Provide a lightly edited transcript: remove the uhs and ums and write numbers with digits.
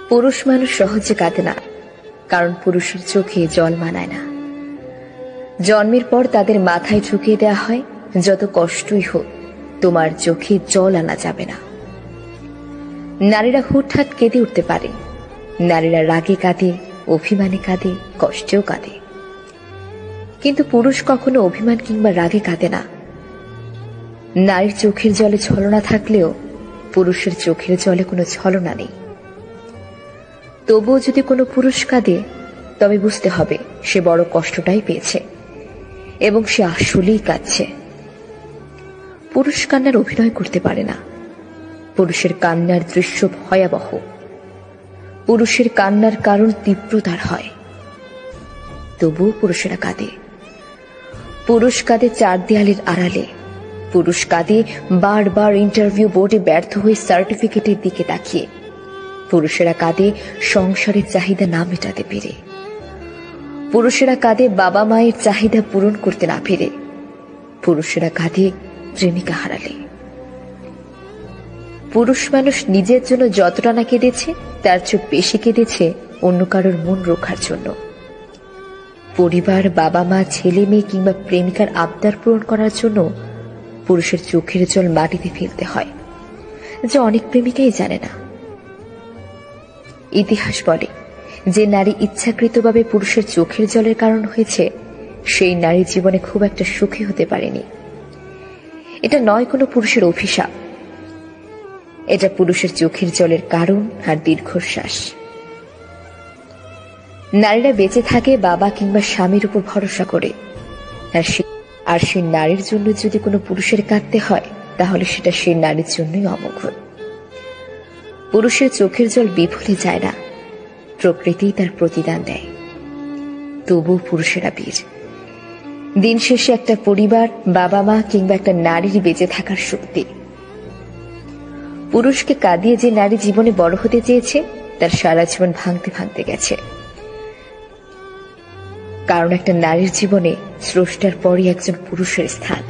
পুরুষ মানুষ সহজে কাঁদে না, কারণ পুরুষের চোখে জল মানায় না। জন্মের পর তাদের মাথায় ঢুকিয়ে দেয়া হয়, যত কষ্টই হোক তোমার চোখে জল আনা যাবে না। নারীরা হুটহাট কেঁদে উঠতে পারে, নারীরা রাগে কাঁদে, অভিমানে কাঁদে, কষ্টেও কাঁদে, কিন্তু পুরুষ কখনো অভিমান কিংবা রাগে কাঁদে না। নারীর চোখের জলে ছলনা থাকলেও পুরুষের চোখের জলে কোনো ছলনা নেই। তবুও যদি কোনো পুরুষ কাঁদে, তবে বুঝতে হবে সে বড় কষ্টটাই পেয়েছে এবং সে আসলেই কাঁদছে। পুরুষ কান্নার অভিনয় করতে পারে না। পুরুষের কান্নার দৃশ্য ভয়াবহ। পুরুষের কান্নার কারণ তীব্রতার হয়। তবুও পুরুষেরা কাঁদে। পুরুষ কাঁদে চার দেয়ালের আড়ালে। পুরুষ কাঁদে বারবার ইন্টারভিউ বোর্ডে ব্যর্থ হয়ে সার্টিফিকেটের দিকে তাকিয়ে। পুরুষেরা কাঁদে সংসারের চাহিদা না মেটাতে পেরে। পুরুষেরা কাঁদে বাবা মায়ের চাহিদা পূরণ করতে না পেরে। পুরুষেরা কাঁদে প্রেমিকা হারালে। পুরুষ মানুষ নিজের জন্য যতটা না কেঁদেছে, তার চেয়ে বেশি কেঁদেছে অন্য কারোর মন রক্ষার জন্য। পরিবার, বাবা মা, ছেলে মেয়ে কিংবা প্রেমিকার আবদার পূরণ করার জন্য পুরুষের চোখের জল মাটিতে ফেলতে হয়, যা অনেক প্রেমিকাই জানে না। ইতিহাস বলে, যে নারী ইচ্ছাকৃতভাবে পুরুষের চোখের জলের কারণ হয়েছে, সেই নারী জীবনে খুব একটা সুখী হতে পারেনি। এটা নয় কোনো পুরুষের অভিশাপ, এটা পুরুষের চোখের জলের কারণ আর দীর্ঘশ্বাস। নারীরা বেঁচে থাকে বাবা কিংবা স্বামীর উপর ভরসা করে, আর সেই নারীর জন্য যদি কোনো পুরুষের কাঁদতে হয়, তাহলে সেটা সেই নারীর জন্যই অমঙ্গল। পুরুষের চোখের জল বিফলে যায় না, প্রকৃতি তার প্রতিদান দেয়। তবুও পুরুষেরা বীর। দিন শেষে একটা পরিবার, বাবা মা কিংবা একটা নারীর বেঁচে থাকার শক্তি। পুরুষকে কাঁদিয়ে যে নারী জীবনে বড় হতে চেয়েছে, তার সারা জীবন ভাঙতে ভাঙতে গেছে। কারণ একটা নারীর জীবনে স্রষ্টার পরই একজন পুরুষের স্থান।